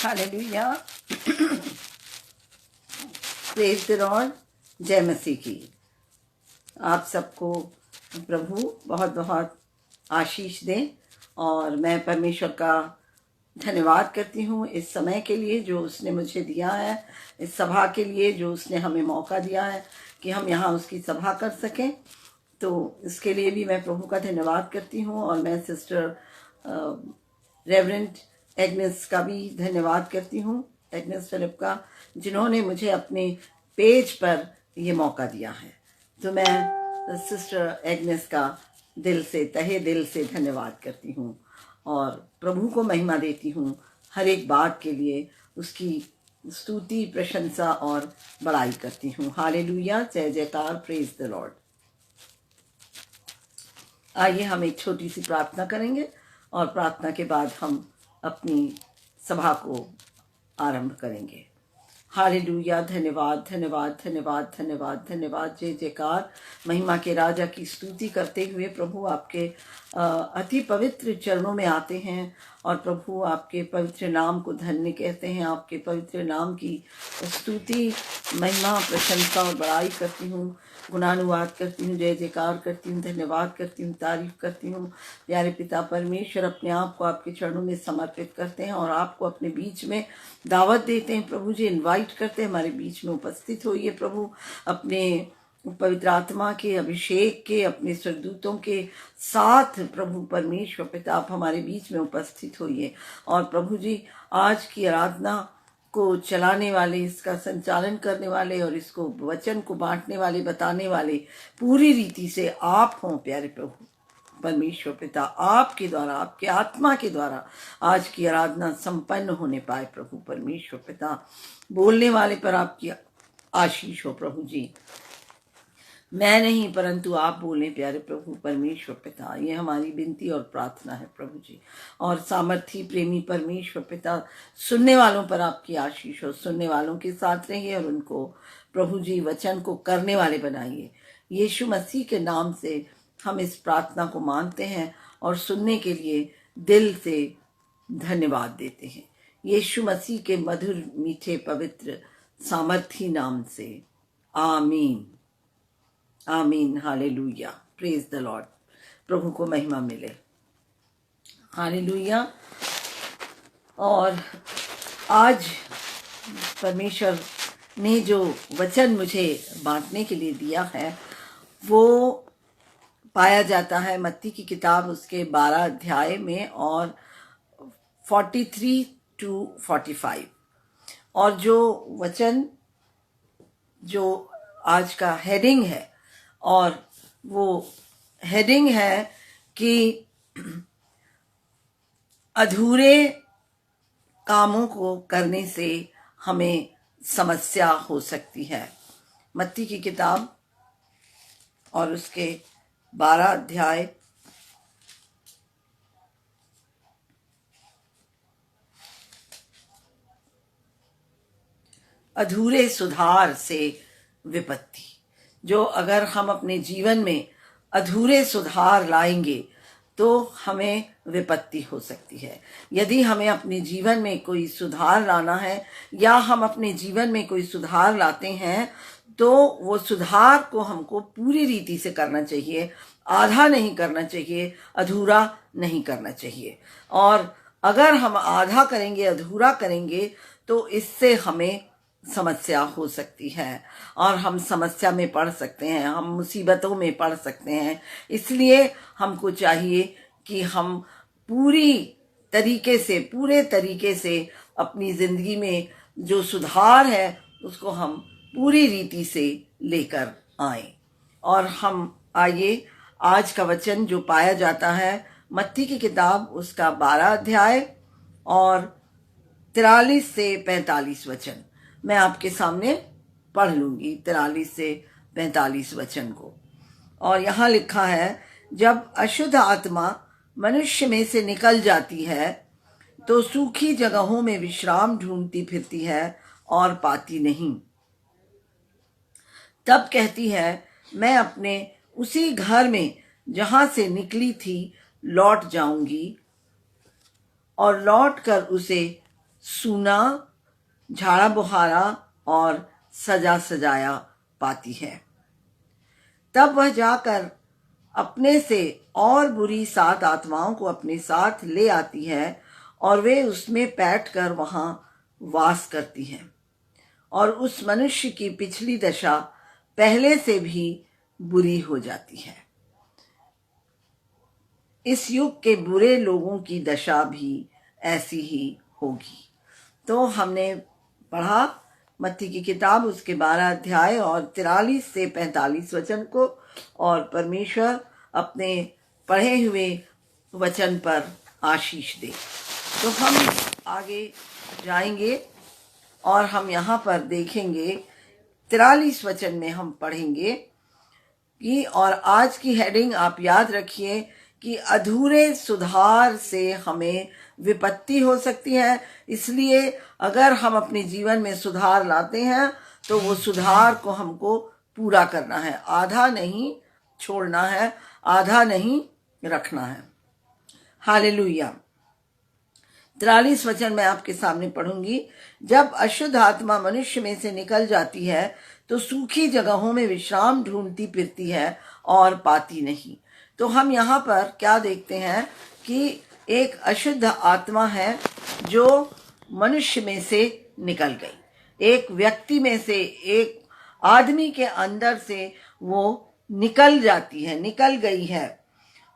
Hallelujah. Praise the Lord. जय मसीह की। आप सबको प्रभु बहुत बहुत आशीष दें और मैं परमेश्वर का धन्यवाद करती हूँ इस समय के लिए जो उसने मुझे दिया है, इस सभा के लिए जो उसने हमें मौका दिया है कि हम यहाँ उसकी सभा कर सकें। तो इसके लिए भी मैं प्रभु का धन्यवाद करती हूँ और मैं सिस्टर रेवरेंड एग्नेस का भी धन्यवाद करती हूँ, एग्नेस फिलिप का, जिन्होंने मुझे अपने पेज पर ये मौका दिया है। तो मैं सिस्टर एग्नेस का दिल से, तहे दिल से धन्यवाद करती हूँ और प्रभु को महिमा देती हूँ हर एक बात के लिए, उसकी स्तुति, प्रशंसा और बड़ाई करती हूँ। हालेलुया, जय जयकार, प्रेज द लॉर्ड। आइए हम एक छोटी सी प्रार्थना करेंगे और प्रार्थना के बाद हम अपनी सभा को आरंभ करेंगे। हालेलुया, धन्यवाद धन्यवाद धन्यवाद धन्यवाद धन्यवाद, जय जयकार। महिमा के राजा की स्तुति करते हुए प्रभु आपके अति पवित्र चरणों में आते हैं और प्रभु आपके पवित्र नाम को धन्य कहते हैं। आपके पवित्र नाम की स्तुति, महिमा, प्रशंसा और बड़ाई करती हूँ, गुणानुवाद करती हूँ, जय जयकार करती हूँ, धन्यवाद करती हूँ, तारीफ करती हूँ। प्यारे पिता परमेश्वर, अपने आप को आपके चरणों में समर्पित करते हैं और आपको अपने बीच में दावत देते हैं। प्रभु जी इनवाइट करते हैं, हमारे बीच में उपस्थित होइए प्रभु, अपने पवित्र आत्मा के अभिषेक के, अपने स्वर्गदूतों के साथ प्रभु परमेश्वर पिता आप हमारे बीच में उपस्थित होइए। और प्रभु जी आज की आराधना को चलाने वाले, इसका संचालन करने वाले और इसको वचन को बांटने वाले, बताने वाले पूरी रीति से आप हों प्यारे प्रभु परमेश्वर पिता। आपके द्वारा, आपके आत्मा के द्वारा आज की आराधना संपन्न होने पाए प्रभु परमेश्वर पिता। बोलने वाले पर आपकी आशीष हो प्रभु जी, मैं नहीं परंतु आप बोलें प्यारे प्रभु परमेश्वर पिता, ये हमारी विनती और प्रार्थना है प्रभु जी। और सामर्थी प्रेमी परमेश्वर पिता, सुनने वालों पर आपकी आशीष हो, सुनने वालों के साथ रहिए और उनको प्रभु जी वचन को करने वाले बनाइए। यीशु मसीह के नाम से हम इस प्रार्थना को मानते हैं और सुनने के लिए दिल से धन्यवाद देते हैं। यीशु मसीह के मधुर, मीठे, पवित्र, सामर्थी नाम से आमीन, आमीन। Hallelujah, praise the Lord. प्रभु को महिमा मिले। हालेलुया। और आज परमेश्वर ने जो वचन मुझे बांटने के लिए दिया है वो पाया जाता है मत्ती की किताब उसके 12 अध्याय में और 43 to 45। और जो वचन जो आज का हेडिंग है, और वो हेडिंग है कि अधूरे कामों को करने से हमें समस्या हो सकती है। मत्ती की किताब और उसके 12 अध्याय अधूरे सुधार से विपत्ति। जो अगर हम अपने जीवन में अधूरे सुधार लाएंगे तो हमें विपत्ति हो सकती है। यदि हमें अपने जीवन में कोई सुधार लाना है या हम अपने जीवन में कोई सुधार लाते हैं तो वो सुधार को हमको पूरी रीति से करना चाहिए, आधा नहीं करना चाहिए, अधूरा नहीं करना चाहिए। और अगर हम आधा करेंगे, अधूरा करेंगे तो इससे हमें समस्या हो सकती है और हम समस्या में पड़ सकते हैं, हम मुसीबतों में पड़ सकते हैं। इसलिए हमको चाहिए कि हम पूरे तरीके से अपनी जिंदगी में जो सुधार है उसको हम पूरी रीति से लेकर आए। और हम आइए, आज का वचन जो पाया जाता है मत्ती की किताब उसका 12 अध्याय और 43 से 45 वचन मैं आपके सामने पढ़ लूंगी, 43 से 45 वचन को। और यहाँ लिखा है, जब अशुद्ध आत्मा मनुष्य में से निकल जाती है तो सूखी जगहों में विश्राम ढूंढती फिरती है और पाती नहीं। तब कहती है, मैं अपने उसी घर में जहां से निकली थी लौट जाऊंगी और लौट कर उसे सूना, झाड़ा बुहारा और सजा सजाया पाती है। तब वह जाकर अपने से और बुरी 7 आत्माओं को अपने साथ ले आती है और वे उसमें बैठकर वहां वास करती हैं और उस मनुष्य की पिछली दशा पहले से भी बुरी हो जाती है। इस युग के बुरे लोगों की दशा भी ऐसी ही होगी। तो हमने पढ़ा मत्ती की किताब उसके 12 अध्याय और 43 से 45 वचन को, और परमेश्वर अपने पढ़े हुए वचन पर आशीष दे। तो हम आगे जाएंगे और हम यहाँ पर देखेंगे 43 वचन में हम पढ़ेंगे कि, और आज की हेडिंग आप याद रखिए कि अधूरे सुधार से हमें विपत्ति हो सकती है। इसलिए अगर हम अपने जीवन में सुधार लाते हैं तो वो सुधार को हमको पूरा करना है, आधा नहीं छोड़ना है, आधा नहीं रखना है। हालेलुया। 43 वचन मैं आपके सामने पढ़ूंगी। जब अशुद्ध आत्मा मनुष्य में से निकल जाती है तो सूखी जगहों में विश्राम ढूंढती फिरती है और पाती नहीं। तो हम यहाँ पर क्या देखते हैं कि एक अशुद्ध आत्मा है जो मनुष्य में से निकल गई, एक व्यक्ति में से, एक आदमी के अंदर से वो निकल जाती है, निकल गई है,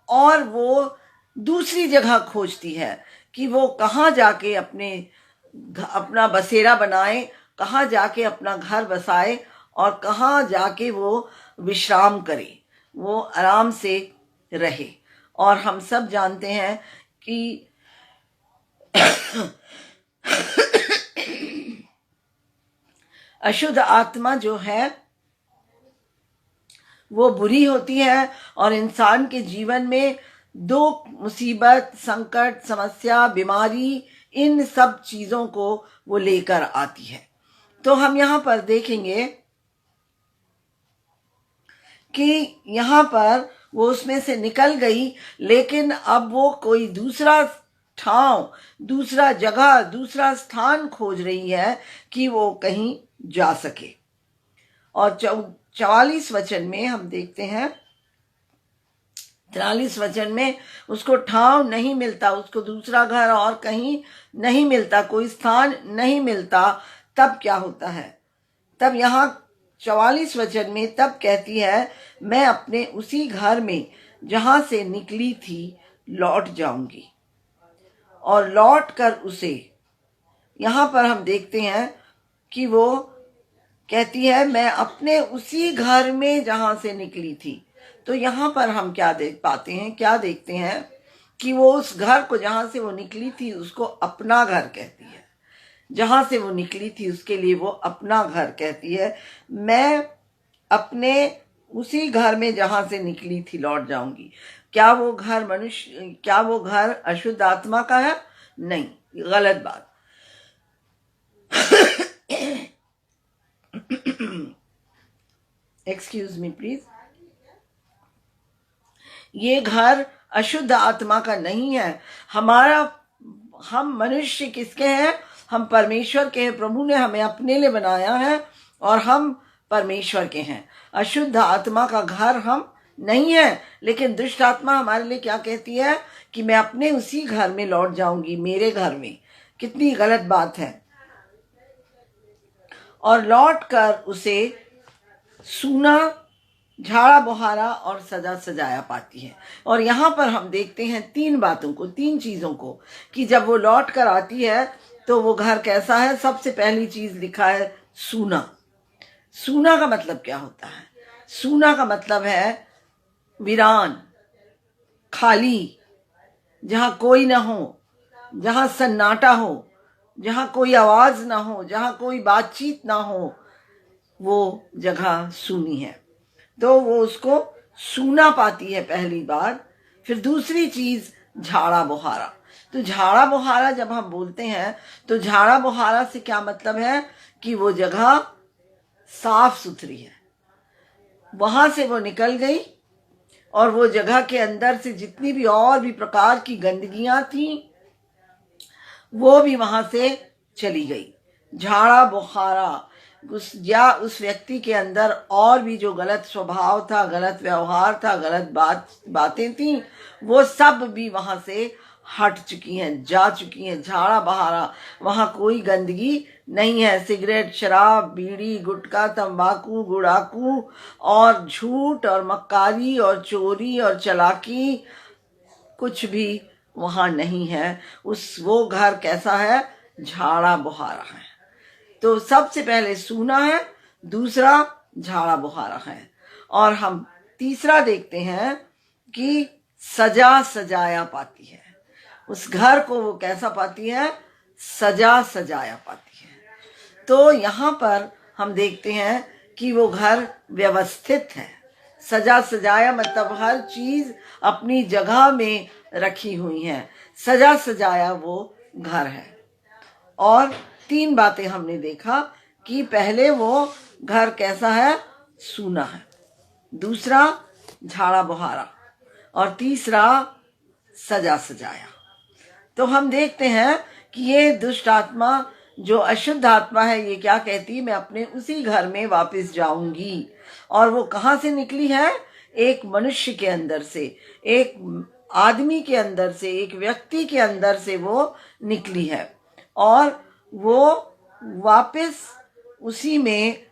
और वो दूसरी जगह खोजती है कि वो कहाँ जाके अपना बसेरा बनाए, कहाँ जाके अपना घर बसाए और कहाँ जाके वो विश्राम करे, वो आराम से रहे। और हम सब जानते हैं कि अशुद्ध आत्मा जो है वो बुरी होती है और इंसान के जीवन में दुख, मुसीबत, संकट, समस्या, बीमारी, इन सब चीजों को वो लेकर आती है। तो हम यहाँ पर देखेंगे कि यहाँ पर वो उसमें से निकल गई, लेकिन अब वो कोई दूसरा ठाव, दूसरा जगह, दूसरा स्थान खोज रही है कि वो कहीं जा सके। और 44 वचन में हम देखते हैं, 43 वचन में उसको ठाव नहीं मिलता, उसको दूसरा घर और कहीं नहीं मिलता, कोई स्थान नहीं मिलता। तब क्या होता है? तब यहाँ 44 वचन में तब कहती है, मैं अपने उसी घर में जहां से निकली थी लौट जाऊंगी। और लौट कर उसे, यहां पर हम देखते हैं कि वो कहती है मैं अपने उसी घर में जहां से निकली थी। तो यहां पर हम क्या देख पाते हैं, क्या देखते हैं कि वो उस घर को जहां से वो निकली थी उसको अपना घर कहती है। जहां से वो निकली थी उसके लिए वो अपना घर कहती है। मैं अपने उसी घर में जहां से निकली थी लौट जाऊंगी। क्या वो घर अशुद्ध आत्मा का है? नहीं, गलत बात। Excuse me please. ये घर अशुद्ध आत्मा का नहीं है। हम मनुष्य किसके हैं? हम परमेश्वर के हैं। प्रभु ने हमें अपने लिए बनाया है और हम परमेश्वर के हैं। अशुद्ध आत्मा का घर हम नहीं है। लेकिन दुष्ट आत्मा हमारे लिए क्या कहती है कि मैं अपने उसी घर में लौट जाऊंगी, मेरे घर में। कितनी गलत बात है। और लौट कर उसे सूना, झाड़ा बुहारा और सजा सजाया पाती है। और यहाँ पर हम देखते हैं 3 बातों को, 3 चीजों को, कि जब वो लौट कर आती है तो वो घर कैसा है। सबसे पहली चीज लिखा है सूना। सूना का मतलब क्या होता है? सूना का मतलब है वीरान, खाली, जहां कोई ना हो, जहां सन्नाटा हो, जहां कोई आवाज ना हो, जहां कोई बातचीत ना हो, वो जगह सूनी है। तो वो उसको सूना पाती है पहली बार। फिर दूसरी चीज झाड़ा बुहारा। तो झाड़ा बुहारा जब हम बोलते हैं तो झाड़ा बुहारा से क्या मतलब है कि वो जगह साफ सुथरी है। वहां से वो निकल गई और वो जगह के अंदर से जितनी भी और भी प्रकार की गंदगियां थी वो भी वहां से चली गई। झाड़ा बुखारा उस व्यक्ति के अंदर और भी जो गलत स्वभाव था, गलत व्यवहार था, गलत बातें थी, वो सब भी वहां से हट चुकी हैं, जा चुकी हैं। झाड़ा बहारा, वहां कोई गंदगी नहीं है। सिगरेट, शराब, बीड़ी, गुटखा, तंबाकू, गुड़ाकू और झूठ और मक्कारी और चोरी और चालाकी कुछ भी वहां नहीं है। वो घर कैसा है? झाड़ा बुहारा है। तो सबसे पहले सूना है, दूसरा झाड़ा बुहारा है, और हम तीसरा देखते हैं कि सजा सजाया पाती है। उस घर को वो कैसा पाती है? सजा सजाया पाती है। तो यहाँ पर हम देखते हैं कि वो घर व्यवस्थित है। सजा सजाया मतलब हर चीज अपनी जगह में रखी हुई है। सजा सजाया वो घर है। और 3 बातें हमने देखा कि पहले वो घर कैसा है? सूना है, दूसरा झाड़ा बुहारा, और तीसरा सजा सजाया। तो हम देखते हैं कि ये दुष्ट आत्मा, जो अशुद्ध आत्मा है, ये क्या कहती है? मैं अपने उसी घर में वापस जाऊंगी। और वो कहाँ से निकली है? एक मनुष्य के अंदर से, एक आदमी के अंदर से, एक व्यक्ति के अंदर से वो निकली है, और वो वापस उसी में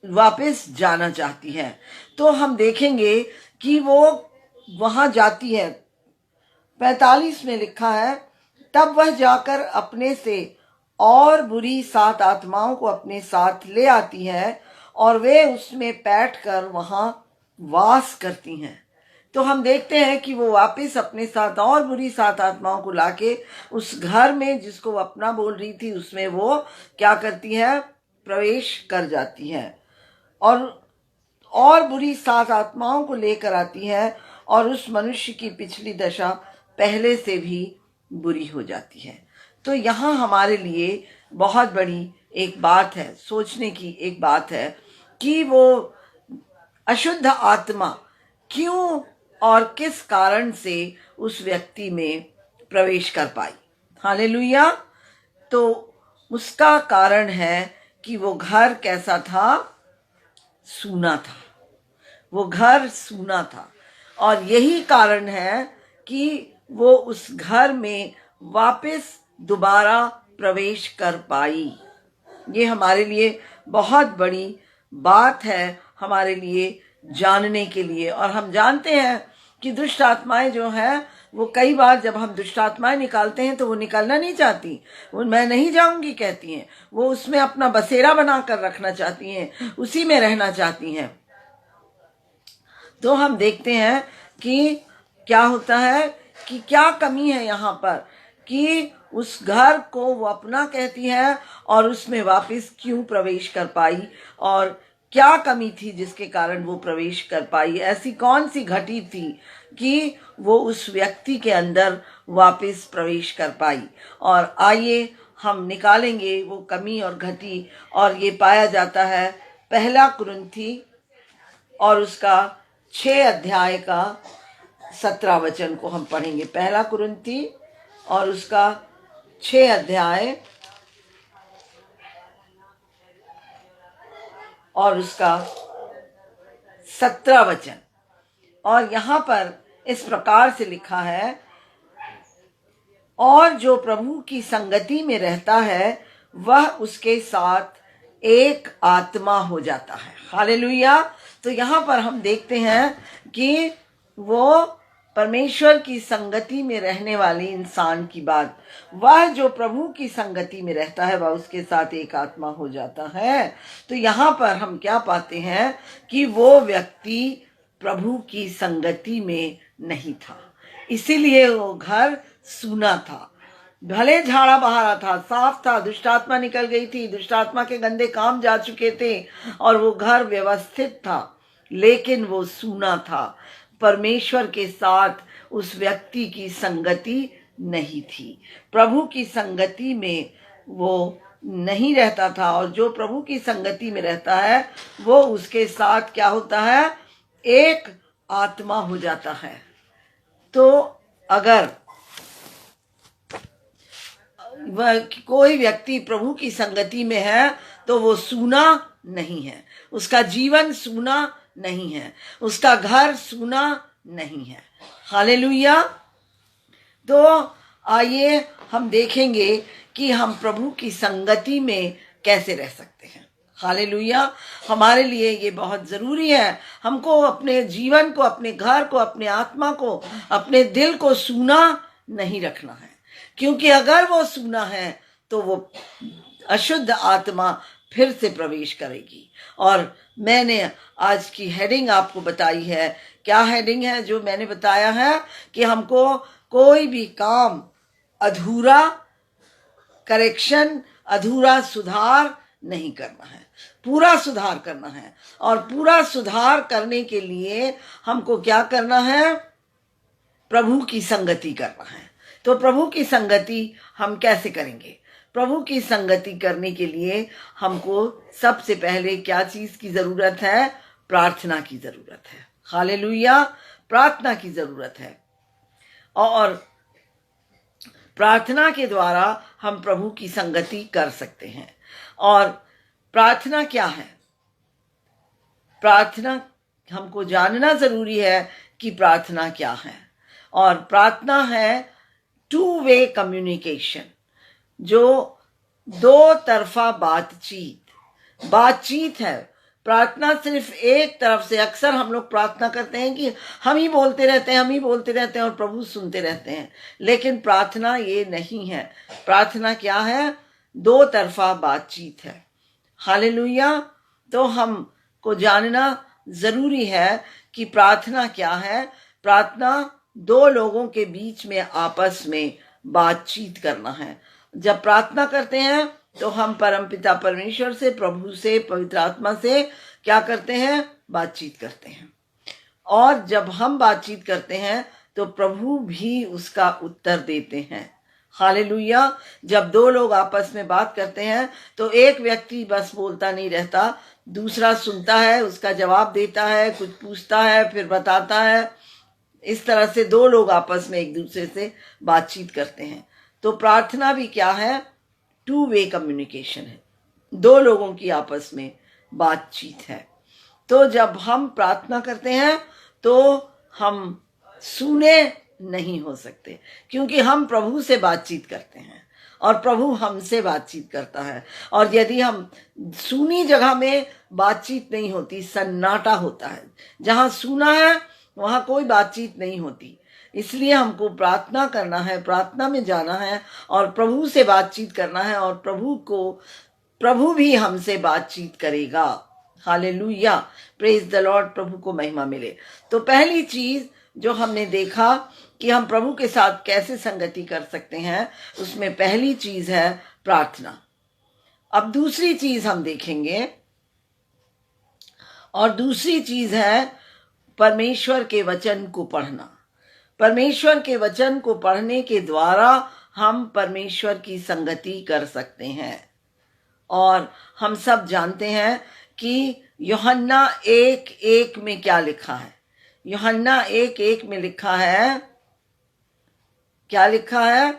वापस जाना चाहती है। तो हम देखेंगे कि वो वहां जाती है। 45 में लिखा है, तब वह जाकर अपने से और बुरी 7 आत्माओं को अपने साथ ले आती है, और वे उसमें बैठकर वहां वास करती हैं। तो हम देखते हैं कि वो वापस अपने साथ और बुरी 7 आत्माओं को लाके उस घर में, जिसको वो अपना बोल रही थी, उसमें वो क्या करती है? प्रवेश कर जाती है, और बुरी 7 आत्माओं को लेकर आती है, और उस मनुष्य की पिछली दशा पहले से भी बुरी हो जाती है। तो यहाँ हमारे लिए बहुत बड़ी एक बात है, सोचने की एक बात है कि वो अशुद्ध आत्मा क्यों और किस कारण से उस व्यक्ति में प्रवेश कर पाई। हालेलुया। तो उसका कारण है कि वो घर कैसा था? सूना था। वो घर सूना था, और यही कारण है कि वो उस घर में वापस दोबारा प्रवेश कर पाई। ये हमारे लिए बहुत बड़ी बात है, हमारे लिए जानने के लिए। और हम जानते हैं कि दुष्ट आत्माएं जो हैं, वो कई बार जब हम दुष्ट आत्माएं निकालते हैं तो वो निकलना नहीं चाहती, वो मैं नहीं जाऊंगी कहती हैं। वो उसमें अपना बसेरा बनाकर रखना चाहती हैं, उसी में रहना चाहती हैं। तो हम देखते हैं कि क्या होता है, कि क्या कमी है यहाँ पर, कि उस घर को वो अपना कहती है और उसमें वापस क्यों प्रवेश कर पाई, और क्या कमी थी जिसके कारण वो प्रवेश कर पाई। ऐसी कौन सी घटी थी कि वो उस व्यक्ति के अंदर वापस प्रवेश कर पाई। और आइए हम निकालेंगे वो कमी और घटी, और ये पाया जाता है 1 कुरिन्थी और उसका 6 अध्याय का 17 वचन को हम पढ़ेंगे। 1 कुरिन्थी और उसका 6 अध्याय और उसका 17 वचन। और यहाँ पर इस प्रकार से लिखा है, और जो प्रभु की संगति में रहता है वह उसके साथ एक आत्मा हो जाता है। हालेलुया। तो यहाँ पर हम देखते हैं कि वो परमेश्वर की संगति में रहने वाले इंसान की बात, वह जो प्रभु की संगति में रहता है वह उसके साथ एक आत्मा हो जाता है। तो यहाँ पर हम क्या पाते हैं कि वो व्यक्ति प्रभु की संगति में नहीं था, इसीलिए वो घर सूना था। भले झाड़ा बहारा था, साफ था, दुष्टात्मा निकल गई थी, दुष्टात्मा के गंदे काम जा चुके थे, और वो घर व्यवस्थित था, लेकिन वो सूना था। परमेश्वर के साथ उस व्यक्ति की संगति नहीं थी, प्रभु की संगति में वो नहीं रहता था। और जो प्रभु की संगति में रहता है वो उसके साथ क्या होता है? एक आत्मा हो जाता है। तो अगर वह कोई व्यक्ति प्रभु की संगति में है तो वो सूना नहीं है, उसका जीवन सूना नहीं है, उसका घर सूना नहीं है। हालेलुया। तो आइए हम देखेंगे कि हम प्रभु की संगति में कैसे रह सकते हैं। हालेलुया। हमारे लिए ये बहुत जरूरी है। हमको अपने जीवन को, अपने घर को, अपने आत्मा को, अपने दिल को सूना नहीं रखना है, क्योंकि अगर वो सूना है तो वो अशुद्ध आत्मा फिर से प्रवेश करेगी। और मैंने आज की हेडिंग आपको बताई है। क्या हेडिंग है जो मैंने बताया है? कि हमको कोई भी काम अधूरा करेक्शन, अधूरा सुधार नहीं करना है, पूरा सुधार करना है। और पूरा सुधार करने के लिए हमको क्या करना है? प्रभु की संगति करना है। तो प्रभु की संगति हम कैसे करेंगे? प्रभु की संगति करने के लिए हमको सबसे पहले क्या चीज की जरूरत है? प्रार्थना की जरूरत है। हालेलुया। प्रार्थना की जरूरत है। और प्रार्थना के द्वारा हम प्रभु की संगति कर सकते हैं। और प्रार्थना क्या है? प्रार्थना हमको जानना जरूरी है कि प्रार्थना क्या है। और प्रार्थना है टू वे कम्युनिकेशन, जो दो तरफा बातचीत है। प्रार्थना सिर्फ एक तरफ से, अक्सर हम लोग प्रार्थना करते हैं कि हम ही बोलते रहते हैं और प्रभु सुनते रहते हैं, लेकिन प्रार्थना ये नहीं है। प्रार्थना क्या है? दो तरफा बातचीत है। हालेलुया। तो हमको जानना जरूरी है कि प्रार्थना क्या है। प्रार्थना दो लोगों के बीच में आपस में बातचीत करना है। जब प्रार्थना करते हैं तो हम परमपिता परमेश्वर से, प्रभु से, पवित्र आत्मा से क्या करते हैं? बातचीत करते हैं। और जब हम बातचीत करते हैं तो प्रभु भी उसका उत्तर देते हैं। हालेलुया। जब दो लोग आपस में बात करते हैं तो एक व्यक्ति बस बोलता नहीं रहता, दूसरा सुनता है, उसका जवाब देता है, कुछ पूछता है, फिर बताता है। इस तरह से दो लोग आपस में एक दूसरे से बातचीत करते हैं। तो प्रार्थना भी क्या है? टू वे कम्युनिकेशन है, दो लोगों की आपस में बातचीत है। तो जब हम प्रार्थना करते हैं तो हम सुने नहीं हो सकते, क्योंकि हम प्रभु से बातचीत करते हैं और प्रभु हमसे बातचीत करता है। और यदि हम सुनी जगह में बातचीत नहीं होती, सन्नाटा होता है। जहां सुना है वहां कोई बातचीत नहीं होती। इसलिए हमको प्रार्थना करना है, प्रार्थना में जाना है और प्रभु से बातचीत करना है, और प्रभु भी हमसे बातचीत करेगा। हालेलुया। Praise the Lord. प्रभु को महिमा मिले। तो पहली चीज जो हमने देखा कि हम प्रभु के साथ कैसे संगति कर सकते हैं, उसमें पहली चीज है प्रार्थना। अब दूसरी चीज हम देखेंगे, और दूसरी चीज है परमेश्वर के वचन को पढ़ना। परमेश्वर के वचन को पढ़ने के द्वारा हम परमेश्वर की संगति कर सकते हैं। और हम सब जानते हैं कि यूहन्ना 1:1 में क्या लिखा है? यूहन्ना 1:1 में लिखा है, क्या लिखा है?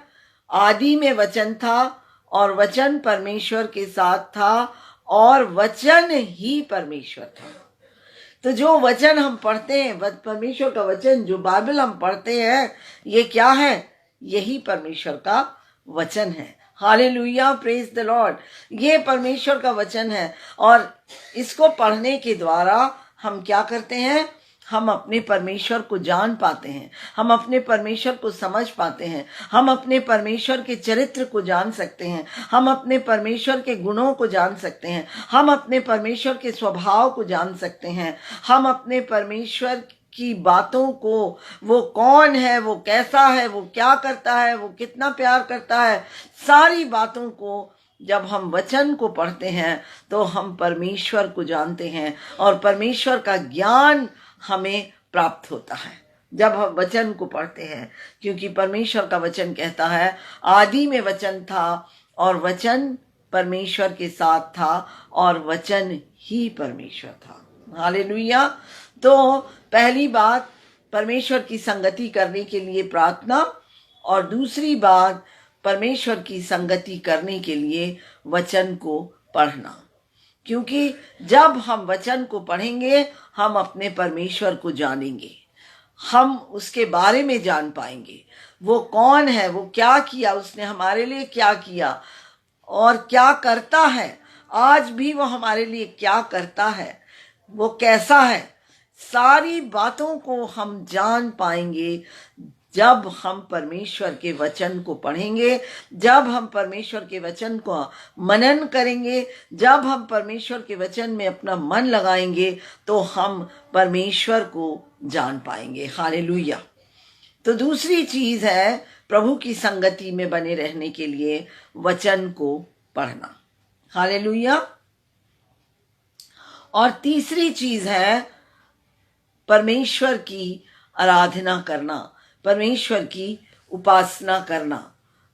आदि में वचन था और वचन परमेश्वर के साथ था और वचन ही परमेश्वर था। तो जो वचन हम पढ़ते हैं, परमेश्वर का वचन, जो बाइबल हम पढ़ते हैं, ये क्या है? यही परमेश्वर का वचन है। हालेलुया। Praise the Lord. ये परमेश्वर का वचन है। और इसको पढ़ने के द्वारा हम क्या करते हैं? हम अपने परमेश्वर को जान पाते हैं, हम अपने परमेश्वर को समझ पाते हैं, हम अपने परमेश्वर के चरित्र को जान सकते हैं, हम अपने परमेश्वर के गुणों को जान सकते हैं, हम अपने परमेश्वर के स्वभाव को जान सकते हैं, हम अपने परमेश्वर की बातों को, वो कौन है, वो कैसा है, वो क्या करता है, वो कितना प्यार करता है, सारी बातों को जब हम वचन को पढ़ते हैं तो हम परमेश्वर को जानते हैं और परमेश्वर का ज्ञान हमें प्राप्त होता है जब हम वचन को पढ़ते हैं। क्योंकि परमेश्वर का वचन कहता है, आदि में वचन था और वचन परमेश्वर के साथ था और वचन ही परमेश्वर था। हालेलुया। तो पहली बात परमेश्वर की संगति करने के लिए प्रार्थना, और दूसरी बात परमेश्वर की संगति करने के लिए वचन को पढ़ना, क्योंकि जब हम वचन को पढ़ेंगे हम अपने परमेश्वर को जानेंगे, हम उसके बारे में जान पाएंगे। वो कौन है, वो क्या किया, उसने हमारे लिए क्या किया और क्या करता है, आज भी वो हमारे लिए क्या करता है, वो कैसा है, सारी बातों को हम जान पाएंगे जब हम परमेश्वर के वचन को पढ़ेंगे, जब हम परमेश्वर के वचन को मनन करेंगे, जब हम परमेश्वर के वचन में अपना मन लगाएंगे तो हम परमेश्वर को जान पाएंगे। हालेलुया। तो दूसरी चीज है प्रभु की संगति में बने रहने के लिए वचन को पढ़ना। हालेलुया। और तीसरी चीज है परमेश्वर की आराधना करना, परमेश्वर की उपासना करना।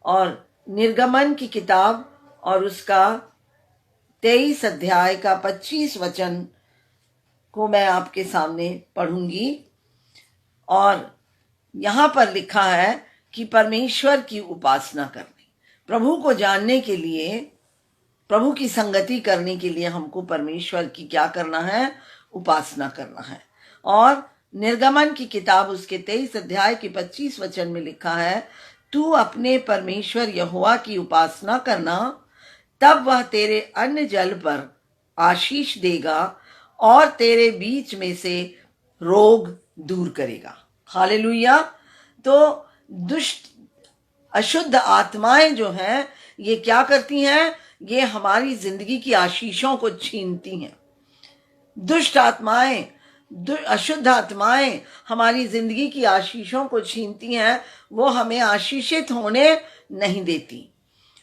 और निर्गमन की किताब और उसका 23 अध्याय का 25 वचन को मैं आपके सामने पढ़ूंगी। और यहां पर लिखा है कि परमेश्वर की उपासना करनी, प्रभु को जानने के लिए, प्रभु की संगति करने के लिए हमको परमेश्वर की क्या करना है, उपासना करना है। और निर्गमन की किताब उसके 23 अध्याय के 25 वचन में लिखा है, तू अपने परमेश्वर यहोवा की उपासना करना, तब वह तेरे अन्न जल पर आशीष देगा और तेरे बीच में से रोग दूर करेगा। हालेलुया। तो दुष्ट अशुद्ध आत्माएं जो हैं ये क्या करती हैं, ये हमारी जिंदगी की आशीषों को छीनती हैं। दुष्ट आत्माएं, अशुद्ध आत्माएं हमारी जिंदगी की आशीषों को छीनती हैं, वो हमें आशीषित होने नहीं देती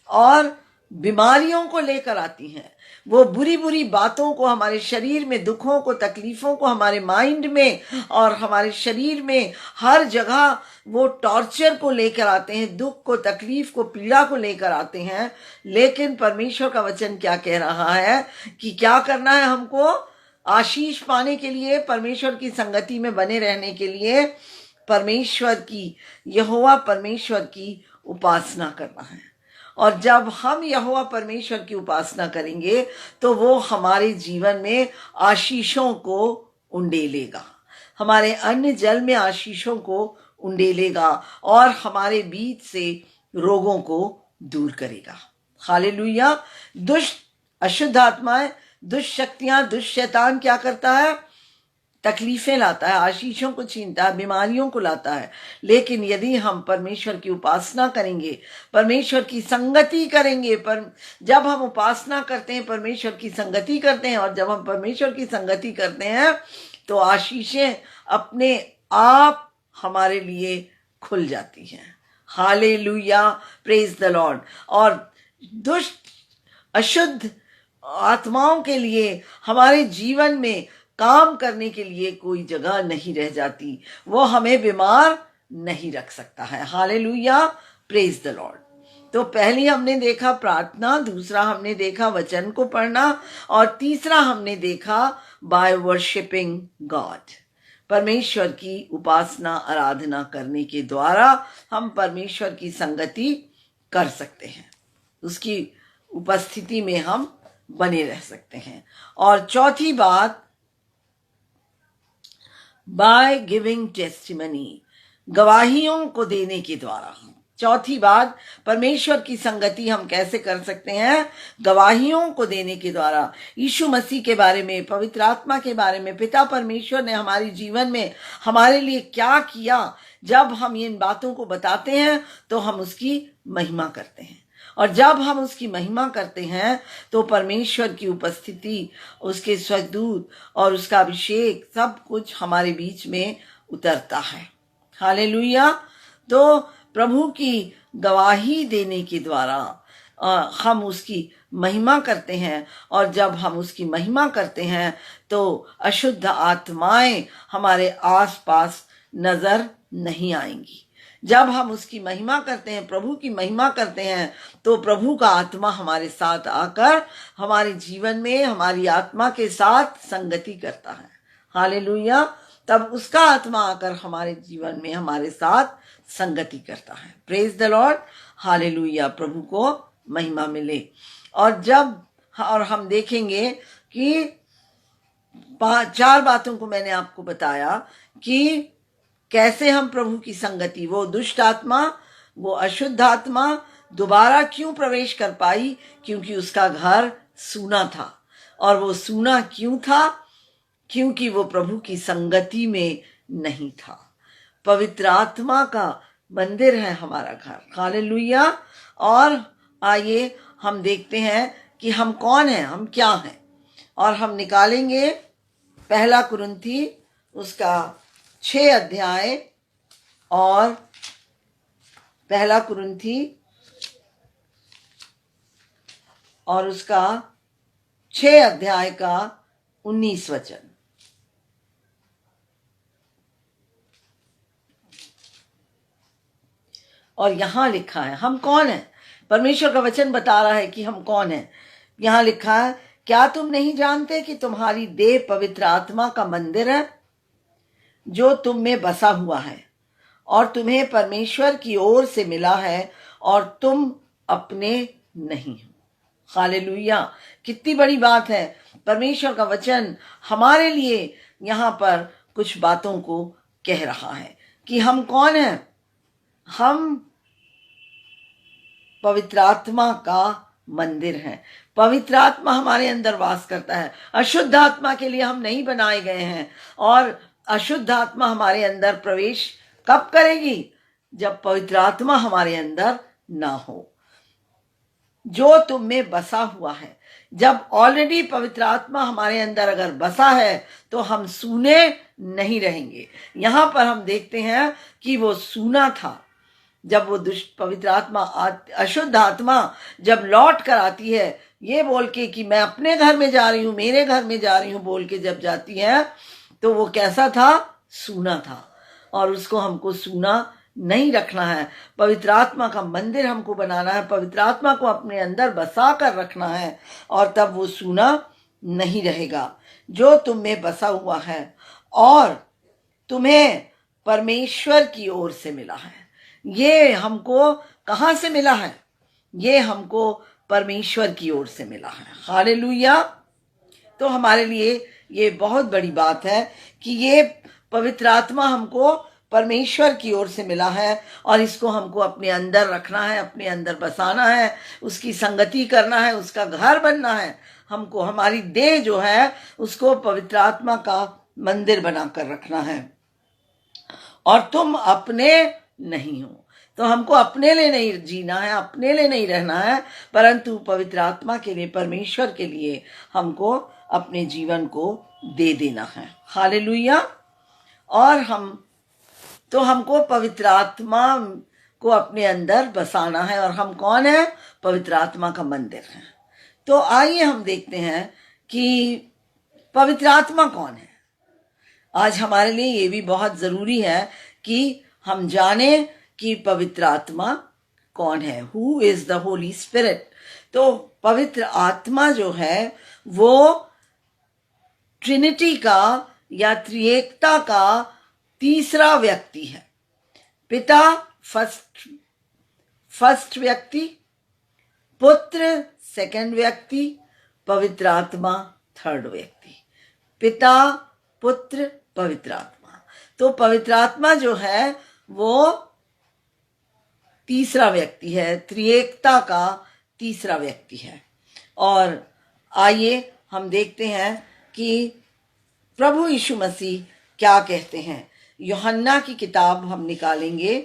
और बीमारियों को लेकर आती हैं। वो बुरी बुरी बातों को हमारे शरीर में, दुखों को, तकलीफों को हमारे माइंड में और हमारे शरीर में हर जगह वो टॉर्चर को लेकर आते हैं, दुख को, तकलीफ को, पीड़ा को लेकर आते हैं। लेकिन परमेश्वर का वचन क्या कह रहा है कि क्या करना है हमको, आशीष पाने के लिए, परमेश्वर की संगति में बने रहने के लिए परमेश्वर की, यहोवा परमेश्वर की उपासना करना है। और जब हम यहोवा परमेश्वर की उपासना करेंगे तो वो हमारे जीवन में आशीषों को उंडेलेगा, हमारे अन्न जल में आशीषों को उंडेलेगा और हमारे बीच से रोगों को दूर करेगा। हालेलुया। दुष्ट अशुद्ध आत्माएं, दुष्ट शक्तियां, दुष्ट शैतान क्या करता है, तकलीफें लाता है, आशीषों को छीनता है, बीमारियों को लाता है। लेकिन यदि हम परमेश्वर की उपासना करेंगे, परमेश्वर की संगति करेंगे, जब हम उपासना करते हैं, परमेश्वर की संगति करते हैं, और जब हम परमेश्वर की संगति करते हैं तो आशीषें अपने आप हमारे लिए खुल जाती हैं। Hallelujah, praise the Lord. और दुष्ट अशुद्ध आत्माओं के लिए हमारे जीवन में काम करने के लिए कोई जगह नहीं रह जाती, वो हमें बीमार नहीं रख सकता है। Hallelujah, praise the Lord. तो पहली हमने देखा प्रार्थना, दूसरा हमने देखा वचन को पढ़ना, और तीसरा हमने देखा बाय वर्शिपिंग गॉड, परमेश्वर की उपासना, आराधना करने के द्वारा हम परमेश्वर की संगति कर सकते हैं, उसकी उपस्थिति में हम बने रह सकते हैं। और चौथी बात, बाय गिविंग टेस्टिमनी, गवाहियों को देने के द्वारा। चौथी बात, परमेश्वर की संगति हम कैसे कर सकते हैं, गवाहियों को देने के द्वारा। यीशु मसीह के बारे में, पवित्र आत्मा के बारे में, पिता परमेश्वर ने हमारे जीवन में हमारे लिए क्या किया, जब हम इन बातों को बताते हैं तो हम उसकी महिमा करते हैं। और जब हम उसकी महिमा करते हैं तो परमेश्वर की उपस्थिति, उसके स्वर्गदूत और उसका अभिषेक सब कुछ हमारे बीच में उतरता है। हालेलुया। तो प्रभु की गवाही देने के द्वारा हम उसकी महिमा करते हैं, और जब हम उसकी महिमा करते हैं तो अशुद्ध आत्माएं हमारे आसपास नजर नहीं आएंगी। जब हम उसकी महिमा करते हैं, प्रभु की महिमा करते हैं, तो प्रभु का आत्मा हमारे साथ आकर हमारे जीवन में हमारी आत्मा के साथ संगति करता है। हालेलुया। तब उसका आत्मा आकर हमारे जीवन में हमारे साथ संगति करता है। Praise the Lord. हालेलुया, प्रभु को महिमा मिले। और हम देखेंगे कि 4 बातों को मैंने आपको बताया कि कैसे हम प्रभु की संगति, वो दुष्ट आत्मा, वो अशुद्ध आत्मा दोबारा क्यों प्रवेश कर पाई, क्योंकि उसका घर सूना था। और वो सूना क्यों था? क्योंकि वो प्रभु की संगति में नहीं था। पवित्र आत्मा का मंदिर है हमारा घर, हालेलुया। और आइए हम देखते हैं कि हम कौन हैं, हम क्या हैं। और हम निकालेंगे 1 कुरिन्थी उसका 6 अध्याय और 1 कुरिन्थी और उसका 6 अध्याय का 19 वचन। और यहां लिखा है हम कौन हैं। परमेश्वर का वचन बता रहा है कि हम कौन हैं। यहां लिखा है, क्या तुम नहीं जानते कि तुम्हारी देह पवित्र आत्मा का मंदिर है जो तुम में बसा हुआ है और तुम्हें परमेश्वर की ओर से मिला है और तुम अपने नहीं हो। हालेलुया, कितनी बड़ी बात है। परमेश्वर का वचन हमारे लिए यहां पर कुछ बातों को कह रहा है कि हम कौन हैं। हम पवित्र आत्मा का मंदिर है। पवित्र आत्मा हमारे अंदर वास करता है। अशुद्ध आत्मा के लिए हम नहीं बनाए गए हैं। और अशुद्ध आत्मा हमारे अंदर प्रवेश कब करेगी? जब पवित्र आत्मा हमारे अंदर ना हो, जो तुम में बसा हुआ है। जब ऑलरेडी पवित्र आत्मा हमारे अंदर अगर बसा है तो हम सूने नहीं रहेंगे। यहां पर हम देखते हैं कि वो सूना था। जब वो दुष्ट पवित्र आत्मा, अशुद्ध आत्मा जब लौट कर आती है, ये बोल के कि मैं अपने घर में जा रही हूं, मेरे घर में जा रही हूं बोल के जब जाती है, तो वो कैसा था? सूना था। और उसको हमको सूना नहीं रखना है। पवित्र आत्मा का मंदिर हमको बनाना है। पवित्र आत्मा को अपने अंदर बसा कर रखना है और तब वो सूना नहीं रहेगा। जो तुम में बसा हुआ है और तुम्हें परमेश्वर की ओर से मिला है। ये हमको कहां से मिला है? ये हमको परमेश्वर की ओर से मिला है। हालेलुया। तो हमारे लिए ये बहुत बड़ी बात है कि ये पवित्र आत्मा हमको परमेश्वर की ओर से मिला है और इसको हमको अपने अंदर रखना है, अपने अंदर बसाना है, उसकी संगति करना है, उसका घर बनना है। हमको हमारी देह जो है उसको पवित्र आत्मा का मंदिर बनाकर रखना है। और तुम अपने नहीं हो। तो हमको अपने लिए नहीं जीना है, अपने लिए नहीं रहना है, परंतु पवित्र आत्मा के लिए, परमेश्वर के लिए हमको अपने जीवन को दे देना है। हालेलुया। और हमको पवित्र आत्मा को अपने अंदर बसाना है। और हम कौन है? पवित्र आत्मा का मंदिर है। तो आइए हम देखते हैं कि पवित्र आत्मा कौन है। आज हमारे लिए ये भी बहुत जरूरी है कि हम जाने कि पवित्र आत्मा कौन है। Who is the Holy spirit. तो पवित्र आत्मा जो है वो ट्रिनिटी का या त्रिएकता का तीसरा व्यक्ति है। पिता फर्स्ट व्यक्ति, पुत्र सेकंड व्यक्ति, पवित्र आत्मा थर्ड व्यक्ति। पिता, पुत्र, पवित्र आत्मा। तो पवित्र आत्मा जो है वो तीसरा व्यक्ति है, त्रिएकता का तीसरा व्यक्ति है। और आइए हम देखते हैं कि प्रभु यीशु मसीह क्या कहते हैं। यूहन्ना की किताब हम निकालेंगे।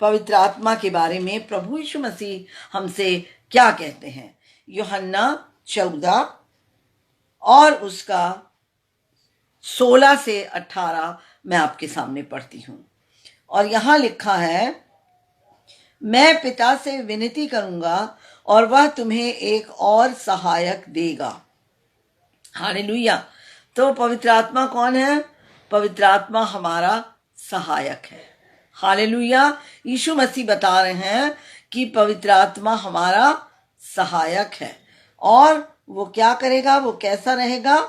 पवित्र आत्मा के बारे में प्रभु यीशु मसीह हमसे क्या कहते हैं। यूहन्ना 14 और उसका 16 से 18 मैं आपके सामने पढ़ती हूं। और यहां लिखा है, मैं पिता से विनती करूंगा और वह तुम्हें एक और सहायक देगा। हालेलुया। तो पवित्र आत्मा कौन है? पवित्र आत्मा हमारा सहायक है। हालेलुया। यीशु मसीह बता रहे हैं कि पवित्र आत्मा हमारा सहायक है। और वो क्या करेगा? वो कैसा रहेगा?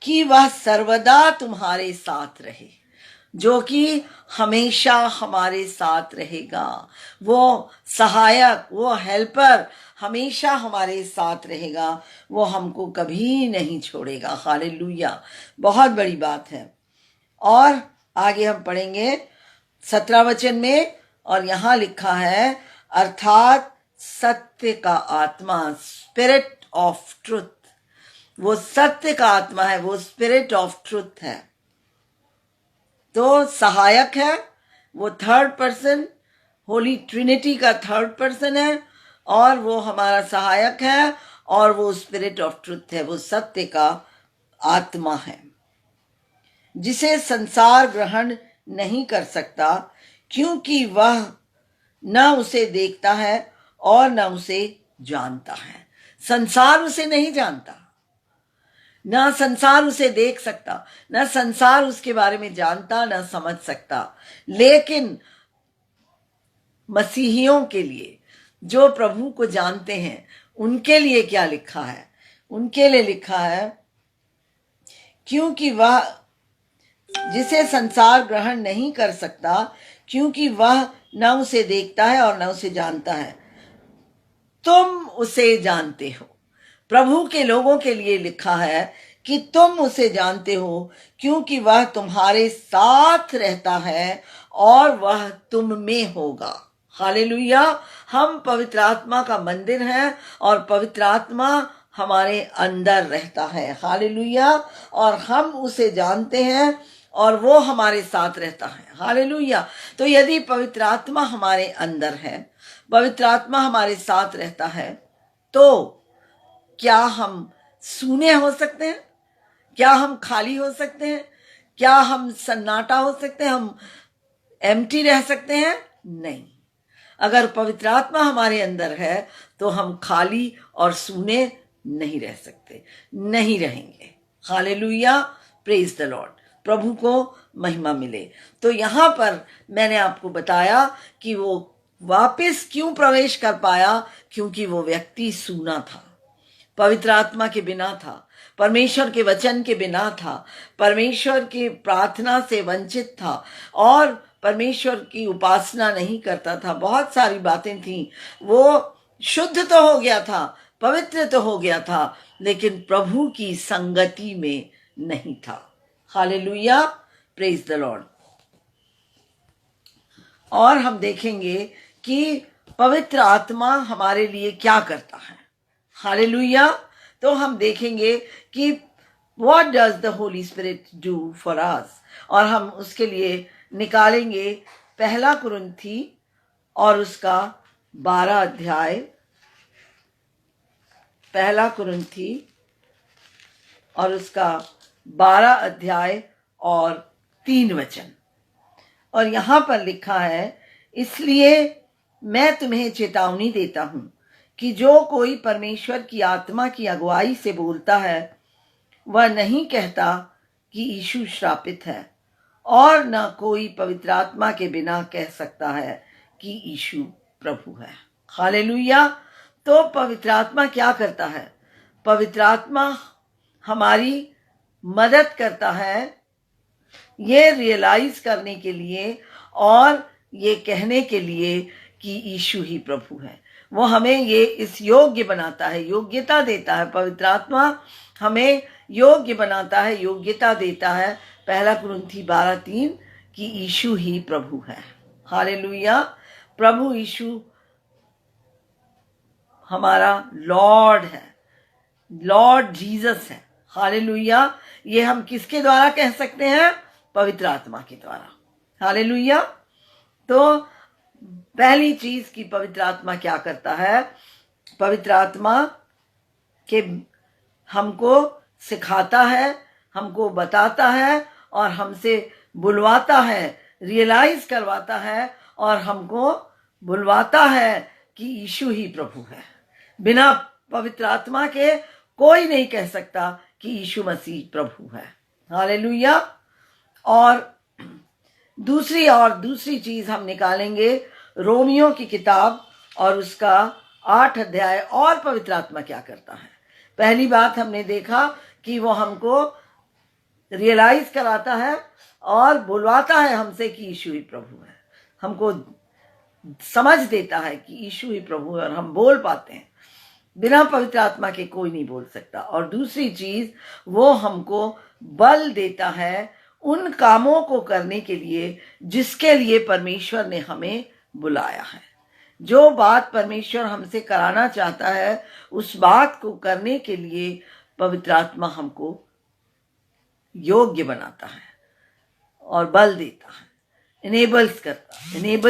कि वह सर्वदा तुम्हारे साथ रहे। जो कि हमेशा हमारे साथ रहेगा। वो सहायक, वो हेल्पर हमेशा हमारे साथ रहेगा। वो हमको कभी नहीं छोड़ेगा। हालेलुया, बहुत बड़ी बात है। और आगे हम पढ़ेंगे 17 वचन में, और यहां लिखा है अर्थात सत्य का आत्मा, स्पिरिट ऑफ ट्रुथ। वो सत्य का आत्मा है, वो स्पिरिट ऑफ ट्रुथ है। तो सहायक है, वो थर्ड पर्सन, होली ट्रिनिटी का थर्ड पर्सन है, और वो हमारा सहायक है, और वो स्पिरिट ऑफ ट्रुथ है, वो सत्य का आत्मा है, जिसे संसार ग्रहण नहीं कर सकता, क्योंकि वह न उसे देखता है और न उसे जानता है। संसार उसे नहीं जानता, ना संसार उसे देख सकता, ना संसार उसके बारे में जानता, ना समझ सकता। लेकिन मसीहियों के लिए, जो प्रभु को जानते हैं, उनके लिए क्या लिखा है? उनके लिए लिखा है, क्योंकि वह जिसे संसार ग्रहण नहीं कर सकता, क्योंकि वह न उसे देखता है और न उसे जानता है, तुम उसे जानते हो। प्रभु के लोगों के लिए लिखा है कि तुम उसे जानते हो, क्योंकि वह तुम्हारे साथ रहता है और वह तुम में होगा। हालेलुया। हम पवित्र आत्मा का मंदिर हैं और पवित्र आत्मा हमारे अंदर रहता है। हालेलुया। और हम उसे जानते हैं और वो हमारे साथ रहता है। हालेलुया। तो यदि पवित्र आत्मा हमारे अंदर है, पवित्र आत्मा हमारे साथ रहता है, तो क्या हम सूने हो सकते हैं? क्या हम खाली हो सकते हैं? क्या हम सन्नाटा हो सकते हैं? हम एम्प्टी रह सकते हैं? नहीं। अगर पवित्र आत्मा हमारे अंदर है तो हम खाली और सूने नहीं रह सकते, नहीं रहेंगे। Hallelujah, praise the Lord. प्रभु को महिमा मिले। तो यहां पर मैंने आपको बताया कि वो वापस क्यों प्रवेश कर पाया, क्योंकि वो व्यक्ति सूना था, पवित्र आत्मा के बिना था, परमेश्वर के वचन के बिना था, परमेश्वर की प्रार्थना से वंचित था, और परमेश्वर की उपासना नहीं करता था। बहुत सारी बातें थी। वो शुद्ध तो हो गया था, पवित्र तो हो गया था, लेकिन प्रभु की संगति में नहीं था। Hallelujah, praise the Lord. और हम देखेंगे कि पवित्र आत्मा हमारे लिए क्या करता है। हालेलुया। तो हम देखेंगे कि what does the Holy spirit do for us, और हम उसके लिए निकालेंगे पहला कुरिन्थी और उसका 12 अध्याय, पहला कुरिन्थी और उसका 12 अध्याय और 3 वचन। और यहां पर लिखा है, इसलिए मैं तुम्हें चेतावनी देता हूं कि जो कोई परमेश्वर की आत्मा की अगुवाई से बोलता है, वह नहीं कहता कि यीशु श्रापित है, और न कोई पवित्र आत्मा के बिना कह सकता है कि यीशु प्रभु है। हालेलुया। तो पवित्र आत्मा क्या करता है? पवित्र आत्मा हमारी मदद करता है ये रियलाइज करने के लिए और ये कहने के लिए कि यीशु ही प्रभु है। वो हमें ये इस योग्य बनाता है, योग्यता देता है। पवित्र आत्मा हमें योग्य बनाता है, योग्यता देता है। पहला कुरिन्थी 12:3 कि यीशु ही प्रभु है। हालेलुया। प्रभु यीशु हमारा लॉर्ड है, लॉर्ड जीसस है। हालेलुया। ये हम किसके द्वारा कह सकते हैं? पवित्र आत्मा के द्वारा। हालेलुया। तो पहली चीज की पवित्र आत्मा क्या करता है? पवित्र आत्मा के हमको सिखाता है, हमको बताता है और हमसे बुलवाता है, रियलाइज करवाता है और हमको बुलवाता है कि यीशु ही प्रभु है। बिना पवित्र आत्मा के कोई नहीं कह सकता कि यीशु मसीह प्रभु है। हालेलुया। और दूसरी चीज हम निकालेंगे रोमियो की किताब और उसका 8 अध्याय, और पवित्र आत्मा क्या करता है। पहली बात हमने देखा कि वो हमको रियलाइज कराता है और बुलवाता है हमसे कि यीशु ही प्रभु है। हमको समझ देता है कि यीशु ही प्रभु है और हम बोल पाते हैं। बिना पवित्र आत्मा के कोई नहीं बोल सकता। और दूसरी चीज, वो हमको बल देता है उन कामों को करने के लिए जिसके लिए परमेश्वर ने हमें बुलाया है। जो बात परमेश्वर हमसे कराना चाहता है उस बात को करने के लिए पवित्र आत्मा हमको योग्य बनाता है और बल देता है, इनेबल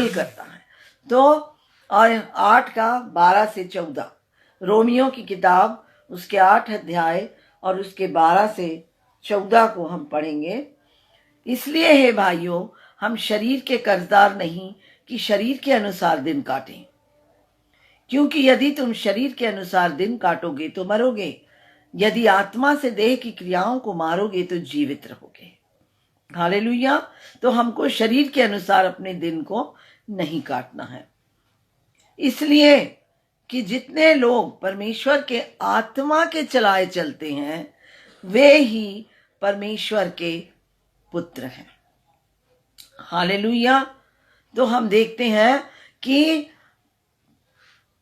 करता है। तो और 8:12-14 रोमियो की किताब उसके 8 अध्याय और उसके 12 से 14 को हम पढ़ेंगे। इसलिए हे भाइयों, हम शरीर के कर्जदार नहीं कि शरीर के अनुसार दिन काटें, क्योंकि यदि तुम शरीर के अनुसार दिन काटोगे तो मरोगे, यदि आत्मा से देह की क्रियाओं को मारोगे तो जीवित रहोगे। हालेलुया। तो हमको शरीर के अनुसार अपने दिन को नहीं काटना है, इसलिए कि जितने लोग परमेश्वर के आत्मा के चलाए चलते हैं वे ही परमेश्वर के पुत्र हैं। हालेलुया। तो हम देखते हैं कि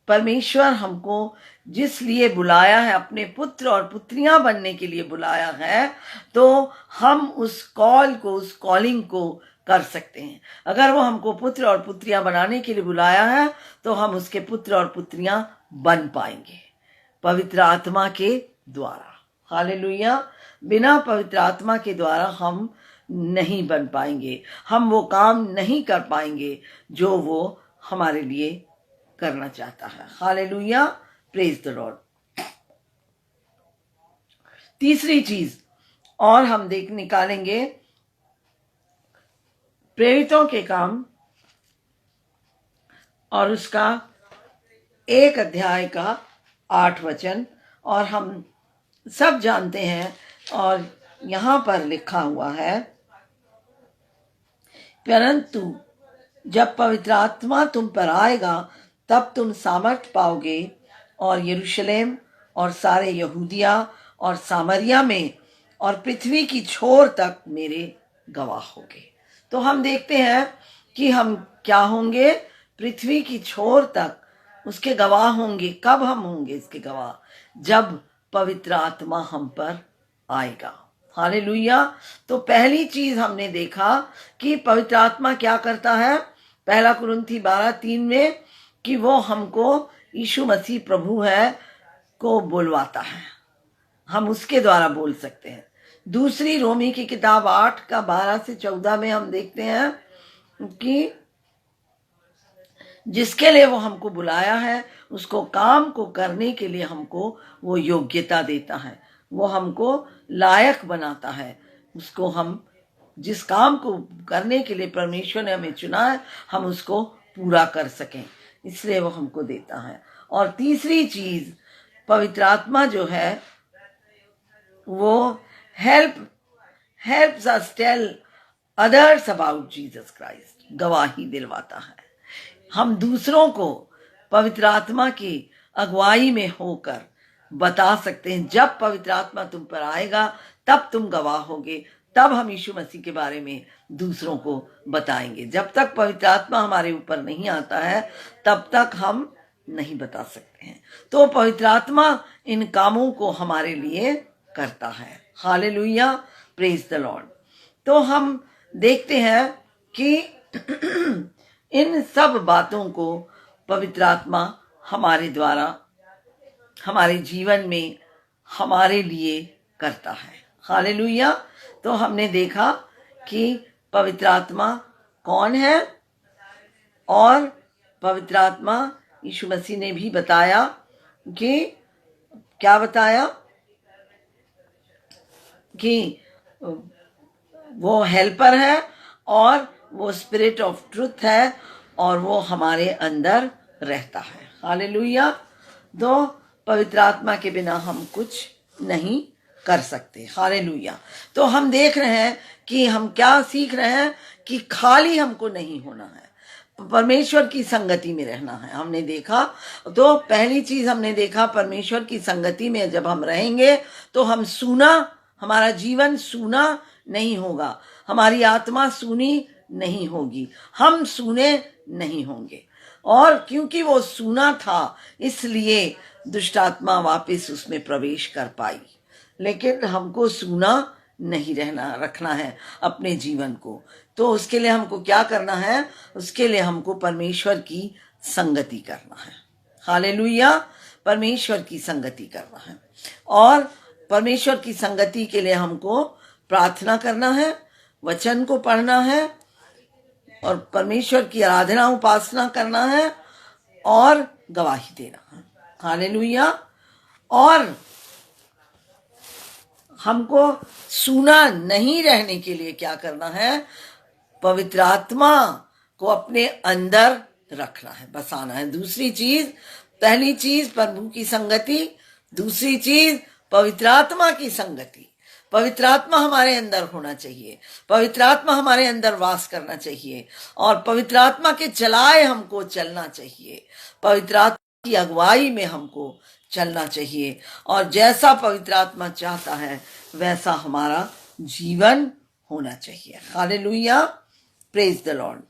परमेश्वर हमको जिस लिए बुलाया है, अपने पुत्र और पुत्रियां बनने के लिए बुलाया है, तो हम उस कॉल को, उस कॉलिंग को कर सकते हैं। अगर वो हमको पुत्र और पुत्रियां बनाने के लिए बुलाया है तो हम उसके पुत्र और पुत्रियां बन पाएंगे पवित्र आत्मा के द्वारा। हालेलुया। बिना पवित्र आत्मा के द्वारा हम नहीं बन पाएंगे, हम वो काम नहीं कर पाएंगे जो वो हमारे लिए करना चाहता है। हालेलुया। Praise the Lord. तीसरी चीज और हम निकालेंगे प्रेरितों के काम और उसका 1 अध्याय का 8 वचन। और हम सब जानते हैं और यहां पर लिखा हुआ है, परंतु जब पवित्र आत्मा तुम पर आएगा तब तुम सामर्थ पाओगे और यरूशलेम और सारे यहूदिया और सामरिया में और पृथ्वी की छोर तक मेरे गवाह होगे। तो हम देखते हैं कि हम क्या होंगे, पृथ्वी की छोर तक उसके गवाह होंगे। कब हम होंगे इसके गवाह? जब पवित्र आत्मा हम पर आएगा। हालेलुया। तो पहली चीज हमने देखा कि पवित्र आत्मा क्या करता है, 1 कुरिन्थी 12:3 में, कि वो हमको यीशु मसीह प्रभु है को बुलवाता है, हम उसके द्वारा बोल सकते हैं। दूसरी रोमी की किताब 8:12-14 में हम देखते हैं कि जिसके लिए वो हमको बुलाया है उसको काम को करने के लिए हमको वो योग्यता देता है, वो हमको लायक बनाता है। उसको हम जिस काम को करने के लिए परमेश्वर ने हमें चुना है हम उसको पूरा कर सकें, इसलिए वो हमको देता है। और तीसरी चीज, पवित्र आत्मा जो है वो helps us tell others about Jesus Christ, गवाही दिलवाता है। हम दूसरों को पवित्र आत्मा की अगुवाई में होकर बता सकते हैं। जब पवित्र आत्मा तुम पर आएगा तब तुम गवाह होगे, तब हम यीशु मसीह के बारे में दूसरों को बताएंगे। जब तक पवित्र आत्मा हमारे ऊपर नहीं आता है तब तक हम नहीं बता सकते हैं। तो पवित्र आत्मा इन कामों को हमारे लिए करता है। हालेलुया। Praise the Lord. तो हम देखते हैं कि इन सब बातों को पवित्र आत्मा हमारे द्वारा हमारे जीवन में हमारे लिए करता है। हालेलुया। तो हमने देखा कि पवित्र आत्मा कौन है, और पवित्र आत्मा यीशु मसीह ने भी बताया कि क्या बताया, कि वो हेल्पर है और वो स्पिरिट ऑफ ट्रुथ है और वो हमारे अंदर रहता है। हालेलुया। तो पवित्र आत्मा के बिना हम कुछ नहीं कर सकते। हालेलुया। तो हम देख रहे हैं कि हम क्या सीख रहे हैं, कि खाली हमको नहीं होना है, परमेश्वर की संगति में रहना है। हमने देखा, तो पहली चीज हमने देखा, परमेश्वर की संगति में जब हम रहेंगे तो हम सूना, हमारा जीवन सूना नहीं होगा, हमारी आत्मा सूनी नहीं होगी, हम सूने नहीं होंगे। और क्योंकि वो सूना था इसलिए दुष्ट आत्मा वापस उसमें प्रवेश कर पाई। लेकिन हमको सूना नहीं रखना है अपने जीवन को। तो उसके लिए हमको क्या करना है? उसके लिए हमको परमेश्वर की संगति करना है। हालेलुया, परमेश्वर की संगति करना है। और परमेश्वर की संगति के लिए हमको प्रार्थना करना है, वचन को पढ़ना है और परमेश्वर की आराधना उपासना करना है और गवाही देना है। हालेलुया। और हमको सूना नहीं रहने के लिए क्या करना है? पवित्र आत्मा को अपने अंदर रखना है, बसाना है। दूसरी चीज, पहली चीज प्रभु की संगति, दूसरी चीज पवित्र आत्मा की संगति। पवित्र आत्मा हमारे अंदर होना चाहिए, पवित्र आत्मा हमारे अंदर वास करना चाहिए और पवित्र आत्मा के चलाए हमको चलना चाहिए। पवित्र आत्मा की अगुवाई में हमको चलना चाहिए और जैसा पवित्र आत्मा चाहता है वैसा हमारा जीवन होना चाहिए। Hallelujah, praise the Lord.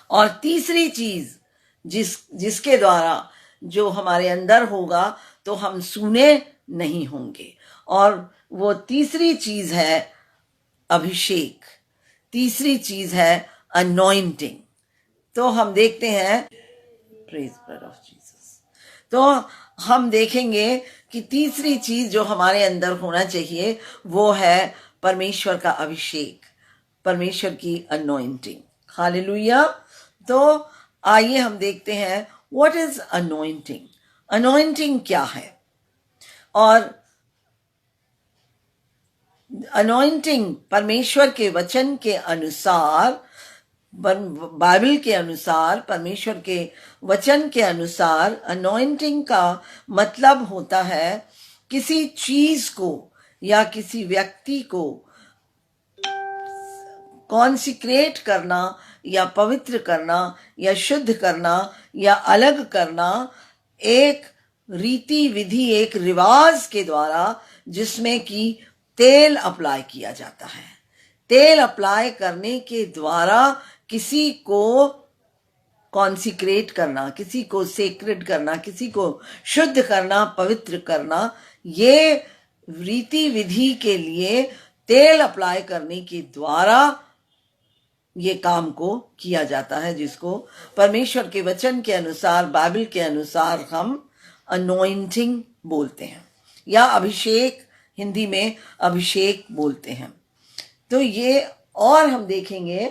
और तीसरी चीज जिसके द्वारा जो हमारे अंदर होगा तो हम सूने नहीं होंगे, और वो तीसरी चीज है अभिषेक, तीसरी चीज है अनॉइंटिंग। तो हम देखते हैं, प्रेज ब्लड ऑफ जीसस, तो हम देखेंगे कि तीसरी चीज जो हमारे अंदर होना चाहिए वो है परमेश्वर का अभिषेक, परमेश्वर की अनॉइंटिंग। हालेलुया। तो आइए हम देखते हैं व्हाट इज अनॉइंटिंग। अनॉइंटिंग क्या है? और अनॉइंटिंग परमेश्वर के वचन के अनुसार, बाइबल के अनुसार, परमेश्वर के वचन के अनुसार अनॉइंटिंग का मतलब होता है किसी चीज को या किसी व्यक्ति को कॉन्सिक्रेट करना या पवित्र करना या शुद्ध करना या अलग करना, एक रीति विधि, एक रिवाज के द्वारा, जिसमें कि तेल अप्लाई किया जाता है। तेल अप्लाई करने के द्वारा किसी को कॉन्सिक्रेट करना, किसी को सेक्रेड करना, किसी को शुद्ध करना, पवित्र करना, ये रीति विधि के लिए तेल अप्लाई करने के द्वारा ये काम को किया जाता है, जिसको परमेश्वर के वचन के अनुसार, बाइबल के अनुसार हम अनॉइंटिंग बोलते हैं या अभिषेक, हिंदी में अभिषेक बोलते हैं। तो ये, और हम देखेंगे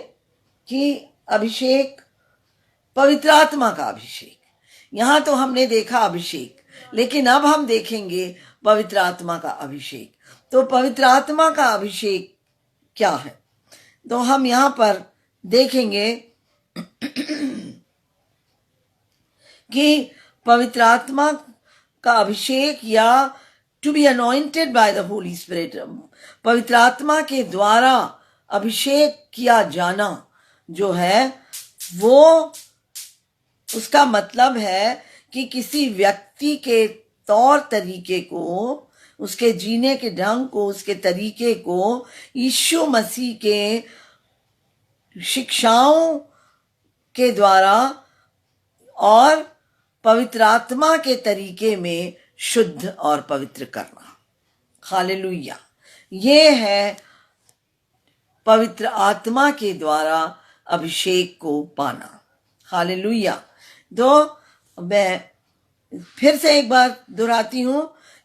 कि अभिषेक, पवित्र आत्मा का अभिषेक, यहां तो हमने देखा अभिषेक, लेकिन अब हम देखेंगे पवित्र आत्मा का अभिषेक। तो पवित्र आत्मा का अभिषेक क्या है? तो हम यहां पर देखेंगे कि पवित्र आत्मा का अभिषेक या to be anointed by the Holy Spirit, पवित्र आत्मा के द्वारा अभिषेक किया जाना जो है वो, उसका मतलब है कि किसी व्यक्ति के तौर तरीके को, उसके जीने के ढंग को, उसके तरीके को यीशु मसीह के शिक्षाओं के द्वारा और पवित्र आत्मा के तरीके में शुद्ध और पवित्र करना। हालेलुया। ये है पवित्र आत्मा के द्वारा अभिषेक को पाना। हालेलुया। तो मैं फिर से एक बार दोहराती हूं,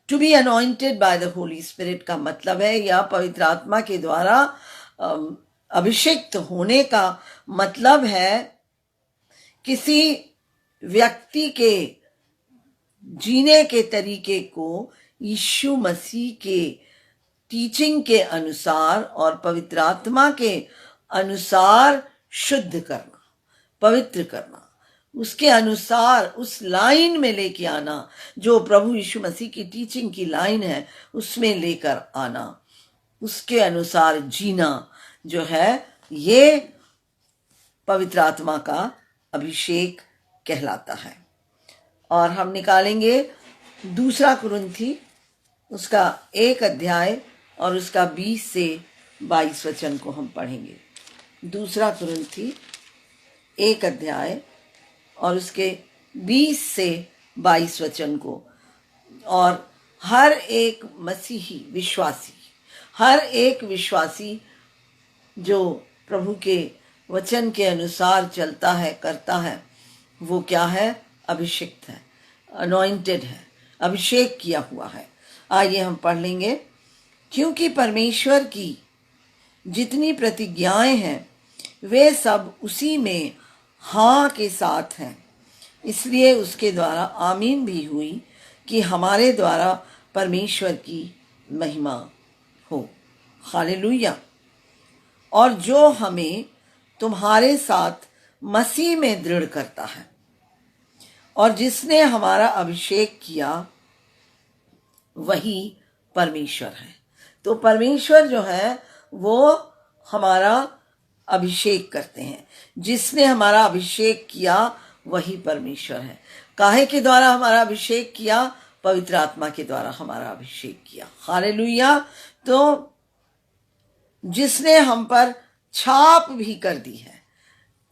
to be anointed by the Holy Spirit का मतलब है, या पवित्र आत्मा के द्वारा अभिषिक्त होने का मतलब है किसी व्यक्ति के जीने के तरीके को यीशु मसीह के टीचिंग के अनुसार और पवित्र आत्मा के अनुसार शुद्ध करना, पवित्र करना, उसके अनुसार उस लाइन में लेके आना जो प्रभु यीशु मसीह की टीचिंग की लाइन है, उसमें लेकर आना, उसके अनुसार जीना जो है, ये पवित्र आत्मा का अभिषेक कहलाता है। और हम निकालेंगे 2 कुरिन्थी उसका 1 अध्याय और उसका 20 से 22 वचन को हम पढ़ेंगे। दूसरा कुरिन्थी 1 अध्याय और उसके 20 से 22 वचन को। और हर एक मसीही विश्वासी, हर एक विश्वासी जो प्रभु के वचन के अनुसार चलता है, करता है, वो क्या है? अभिषिक्त है, अनॉइंटेड है, अभिषेक किया हुआ है। आइए हम पढ़ लेंगे। क्योंकि परमेश्वर की जितनी प्रतिज्ञाएं हैं वे सब उसी में हाँ के साथ हैं, इसलिए उसके द्वारा आमीन भी हुई कि हमारे द्वारा परमेश्वर की महिमा हो। हालेलुया। और जो हमें तुम्हारे साथ मसीह में दृढ़ करता है और जिसने हमारा अभिषेक किया वही परमेश्वर है। तो परमेश्वर जो है वो हमारा अभिषेक करते हैं। जिसने हमारा अभिषेक किया वही परमेश्वर है। काहे के द्वारा हमारा अभिषेक किया? पवित्र आत्मा के द्वारा हमारा अभिषेक किया। हालेलुया। तो जिसने हम पर छाप भी कर दी है।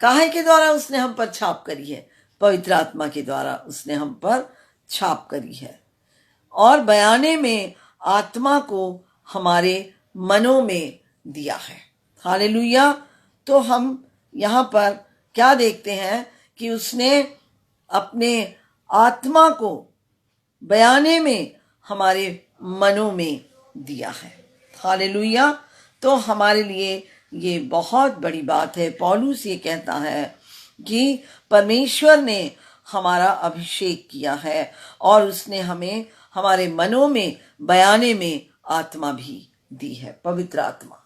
काहे के द्वारा उसने हम पर छाप करी है? पवित्र आत्मा के द्वारा उसने हम पर छाप करी है। और बयाने में आत्मा को हमारे मनों में दिया है। हालेलुया। तो हम यहाँ पर क्या देखते हैं कि उसने अपने आत्मा को बयाने में हमारे मनों में दिया है। हालेलुया। तो हमारे लिए ये बहुत बड़ी बात है। पौलुस ये कहता है कि परमेश्वर ने हमारा अभिषेक किया है और उसने हमें हमारे मनों में बयाने में आत्मा भी दी है, पवित्र आत्मा।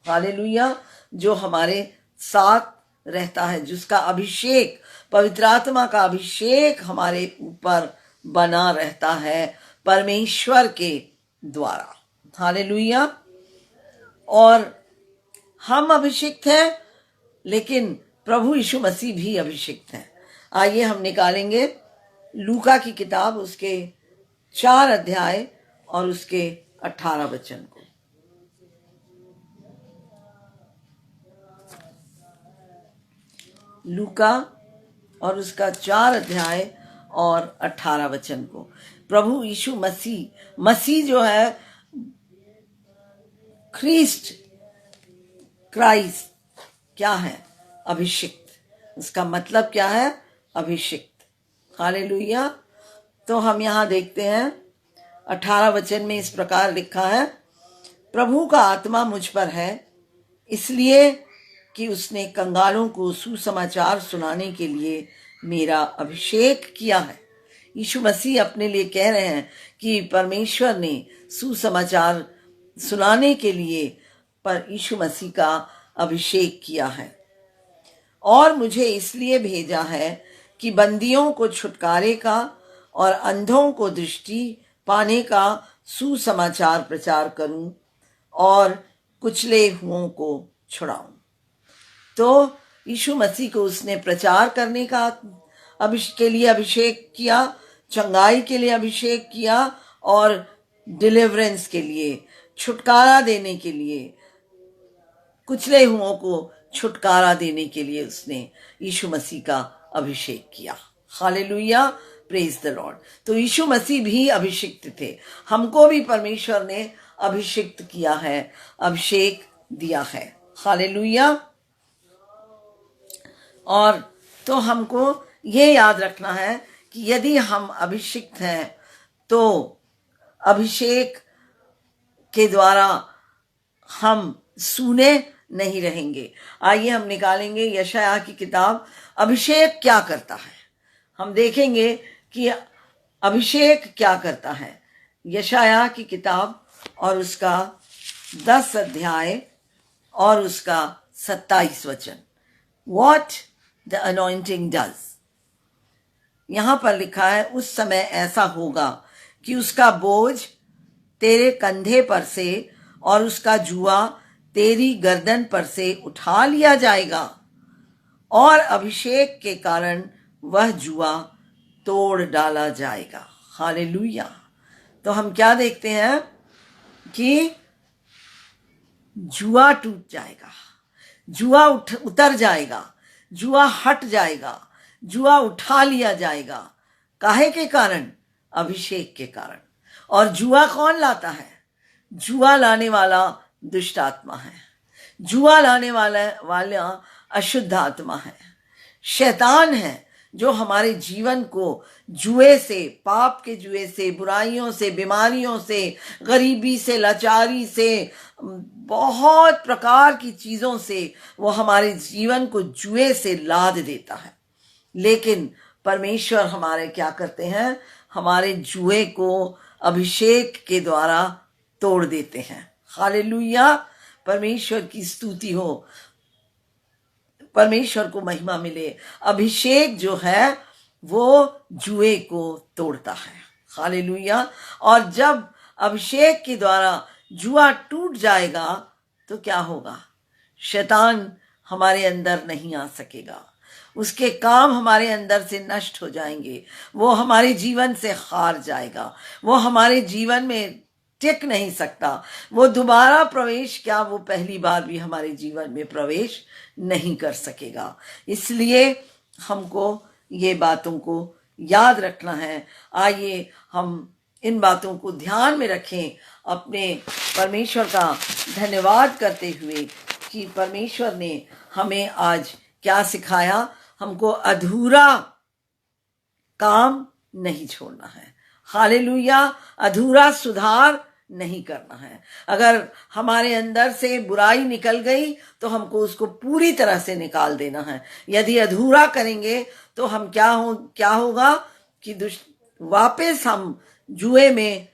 हालेलुया। जो हमारे साथ रहता है, जिसका अभिषेक, पवित्र आत्मा का अभिषेक हमारे ऊपर बना रहता है परमेश्वर के द्वारा। हालेलुया। और हम अभिषिक्त हैं, लेकिन प्रभु यीशु मसीह भी अभिषिक्त हैं। आइए हम निकालेंगे लूका की किताब, उसके 4 अध्याय और उसके 18 वचन को। लूका और उसका 4 अध्याय और 18 वचन को। प्रभु यीशु मसीह जो है, क्राइस्ट क्या है? अभिषिक्त। उसका मतलब क्या है? अभिषिक्त। हालेलुया। तो हम यहाँ देखते हैं 18 वचन में इस प्रकार लिखा है, प्रभु का आत्मा मुझ पर है, इसलिए कि उसने कंगालों को सुसमाचार सुनाने के लिए मेरा अभिषेक किया है। यीशु मसीह अपने लिए कह रहे हैं कि परमेश्वर ने सुसमाचार सुनाने के लिए पर यीशु मसीह का अभिषेक किया है। और मुझे इसलिए भेजा है कि बंदियों को छुटकारे का और अंधों को दृष्टि पाने का सुसमाचार प्रचार करूं और कुचले हुओं को छुड़ाऊं। तो यीशु मसीह को उसने प्रचार करने का के लिए अभिषेक किया, चंगाई के लिए अभिषेक किया और डिलीवरेंस के लिए, छुटकारा देने के लिए, कुचले हुओं को छुटकारा देने के लिए उसने यीशु मसीह का अभिषेक किया। हालेलुया। Praise the Lord. तो यीशु मसीह भी अभिषिक्त थे। हमको भी परमेश्वर ने अभिषिक्त किया है, अभिषेक दिया है। हालेलुया। और तो हमको ये याद रखना है कि यदि हम अभिषिक्त हैं तो अभिषेक के द्वारा हम सूने नहीं रहेंगे। आइए हम निकालेंगे यशायाह की किताब, अभिषेक क्या करता है। हम देखेंगे कि अभिषेक क्या करता है। यशायाह की किताब और उसका 10 अध्याय और उसका 27 वचन। What the anointing does। यहां पर लिखा है, उस समय ऐसा होगा कि उसका बोझ तेरे कंधे पर से और उसका जुआ तेरी गर्दन पर से उठा लिया जाएगा और अभिषेक के कारण वह जुआ तोड़ डाला जाएगा। हालेलुया। तो हम क्या देखते हैं कि जुआ टूट जाएगा, जुआ उतर जाएगा, जुआ हट जाएगा, जुआ उठा लिया जाएगा। काहे के कारण? अभिषेक के कारण। और जुआ कौन लाता है? जुआ लाने वाला दुष्ट आत्मा है, जुआ लाने वाला अशुद्ध आत्मा है, शैतान है, जो हमारे जीवन को जुए से, पाप के जुए से, बुराइयों से, बीमारियों से, गरीबी से, लाचारी से, बहुत प्रकार की चीजों से वो हमारे जीवन को जुए से लाद देता है। लेकिन परमेश्वर हमारे क्या करते हैं? हमारे जुए को अभिषेक के द्वारा तोड़ देते हैं। हालेलुया, परमेश्वर की स्तुति हो, परमेश्वर को महिमा मिले। अभिषेक जो है वो जुए को तोड़ता है। हालेलुया। और जब अभिषेक के द्वारा जुआ टूट जाएगा तो क्या होगा? शैतान हमारे अंदर नहीं आ सकेगा, उसके काम हमारे अंदर से नष्ट हो जाएंगे, वो हमारे जीवन से हार जाएगा, वो हमारे जीवन में टिक नहीं सकता, वो दोबारा प्रवेश क्या, वो पहली बार भी हमारे जीवन में प्रवेश नहीं कर सकेगा। इसलिए हमको ये बातों को याद रखना है। आइए हम इन बातों को ध्यान में रखें, अपने परमेश्वर का धन्यवाद करते हुए कि परमेश्वर ने हमें आज क्या सिखाया। हमको अधूरा काम नहीं छोड़ना है। हालेलुया। अधूरा सुधार नहीं करना है। अगर हमारे अंदर से बुराई निकल गई तो हमको उसको पूरी तरह से निकाल देना है। यदि अधूरा करेंगे तो हम क्या होगा कि वापस हम जुए में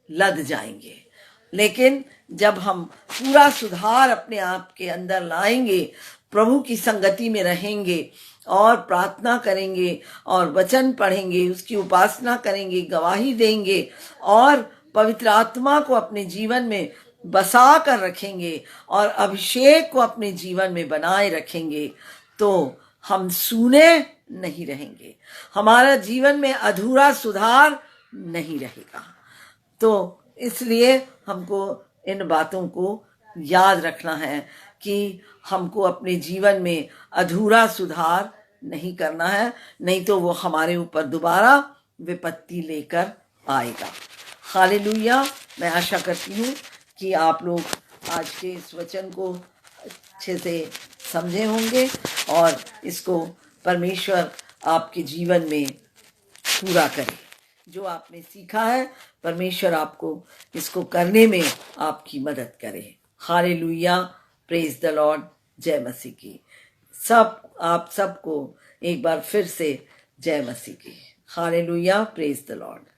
लद जाएंगे। लेकिन जब हम पूरा सुधार अपने आप के अंदर लाएंगे, प्रभु की संगति में रहेंगे और प्रार्थना करेंगे और वचन पढ़ेंगे, उसकी उपासना करेंगे, गवाही देंगे और पवित्र आत्मा को अपने जीवन में बसा कर रखेंगे और अभिषेक को अपने जीवन में बनाए रखेंगे, तो हम सूने नहीं रहेंगे, हमारा जीवन में अधूरा सुधार नहीं रहेगा। तो इसलिए हमको इन बातों को याद रखना है कि हमको अपने जीवन में अधूरा सुधार नहीं करना है, नहीं तो वो हमारे ऊपर दोबारा विपत्ति लेकर आएगा। हालेलुया। मैं आशा करती हूँ कि आप लोग आज के इस वचन को अच्छे से समझे होंगे और इसको परमेश्वर आपके जीवन में पूरा करे। जो आपने सीखा है, परमेश्वर आपको इसको करने में आपकी मदद करे। हालेलुया। Praise the Lord. जय मसीह की। आप सबको एक बार फिर से जय मसीह की। हालेलुया। Praise the Lord.